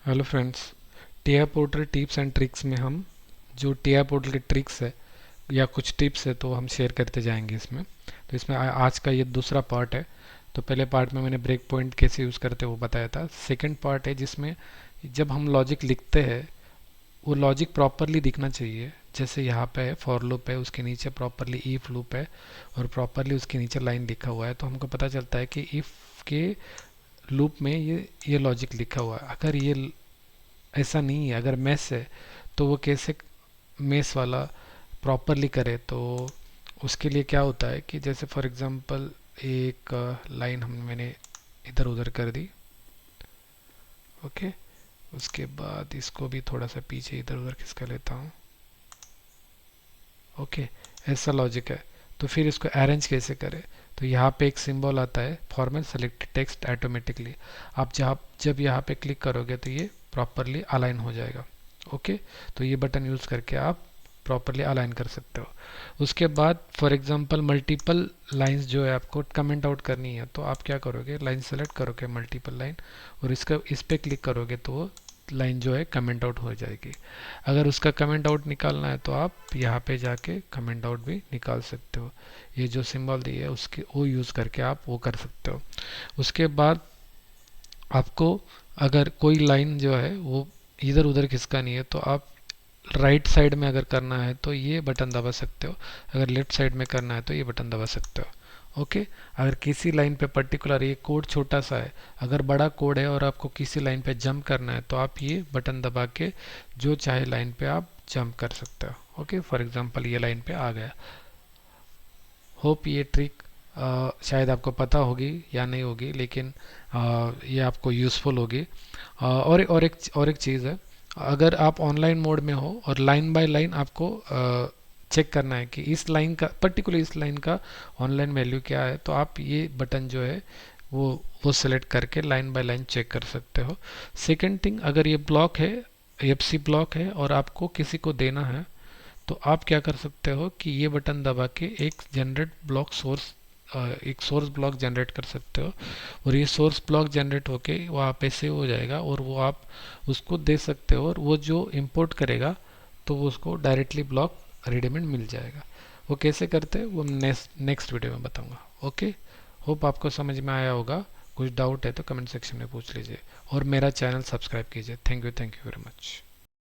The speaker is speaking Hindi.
Hello friends. TI portal tips and tricks में हम जो टीआई पोर्टल के ट्रिक्स है या कुछ टिप्स है तो हम शेयर करते जाएंगे इसमें। तो इसमें आज का ये दूसरा पार्ट है। तो पहले पार्ट में मैंने ब्रेक पॉइंट कैसे यूज़ करते हैं वो बताया था। सेकंड पार्ट है जिसमें जब हम लॉजिक लिखते हैं वो लॉजिक प्रॉपरली दिखना चाहिए। जैसे यहाँ पे है फॉर लूप है, उसके नीचे प्रॉपरली इफ लूप है और प्रॉपरली उसके नीचे लाइन लिखा हुआ है, तो हमको पता चलता है कि इफ के लूप में ये लॉजिक लिखा हुआ है। अगर ये ऐसा नहीं है, अगर मेस है तो वो कैसे मेस वाला प्रॉपरली करे। तो उसके लिए क्या होता है कि जैसे फॉर एग्जांपल एक लाइन मैंने इधर उधर कर दी। ओके, उसके बाद इसको भी थोड़ा सा पीछे इधर उधर खिसका लेता हूँ। ओके, ऐसा लॉजिक है। तो फिर इसको अरेंज कैसे करें? तो यहाँ पे एक सिंबल आता है फॉर्मेट सेलेक्टेड टेक्स्ट ऑटोमेटिकली। आप जब यहाँ पे क्लिक करोगे तो ये प्रॉपरली अलाइन हो जाएगा। ओके, तो ये बटन यूज़ करके आप प्रॉपरली अलाइन कर सकते हो। उसके बाद फॉर एग्जांपल मल्टीपल लाइंस जो है आपको कमेंट आउट करनी है, तो आप क्या करोगे, लाइन सेलेक्ट करोगे मल्टीपल लाइन और इस पे क्लिक करोगे तो वो लाइन जो है कमेंट आउट हो जाएगी। अगर उसका कमेंट आउट निकालना है तो आप यहाँ पे जाके कमेंट आउट भी निकाल सकते हो। ये जो सिंबल दी है उसके वो यूज़ करके आप वो कर सकते हो। उसके बाद आपको अगर कोई लाइन जो है वो इधर उधर खिसकानी है तो आप राइट साइड में अगर करना है तो ये बटन दबा सकते हो, अगर लेफ्ट साइड में करना है तो ये बटन दबा सकते हो। ओके, अगर किसी लाइन पे पर्टिकुलर ये कोड छोटा सा है, अगर बड़ा कोड है और आपको किसी लाइन पे जंप करना है तो आप ये बटन दबा के जो चाहे लाइन पे आप जंप कर सकते हो। ओके, फॉर एग्जांपल ये लाइन पे आ गया। होप ये ट्रिक शायद आपको पता होगी या नहीं होगी, लेकिन ये आपको यूज़फुल होगी। और एक चीज़ है, अगर आप ऑनलाइन मोड में हो और लाइन बाय लाइन आपको चेक करना है कि इस लाइन का पर्टिकुलर इस लाइन का ऑनलाइन वैल्यू क्या है, तो आप ये बटन जो है वो सेलेक्ट करके लाइन बाय लाइन चेक कर सकते हो। सेकंड थिंग, अगर ये ब्लॉक है, एफसी ब्लॉक है और आपको किसी को देना है तो आप क्या कर सकते हो कि ये बटन दबा के एक जनरेट ब्लॉक सोर्स एक सोर्स ब्लॉक जनरेट कर सकते हो और ये सोर्स ब्लॉक जनरेट होके वहाँ पे सेव हो जाएगा और वो आप उसको दे सकते हो और वो जो इंपोर्ट करेगा तो वो उसको डायरेक्टली ब्लॉक रेडीमेड मिल जाएगा। वो कैसे करते हैं वो नेक्स्ट वीडियो में बताऊंगा। ओके, होप आपको समझ में आया होगा। कुछ डाउट है तो कमेंट सेक्शन में पूछ लीजिए और मेरा चैनल सब्सक्राइब कीजिए। Thank you very much.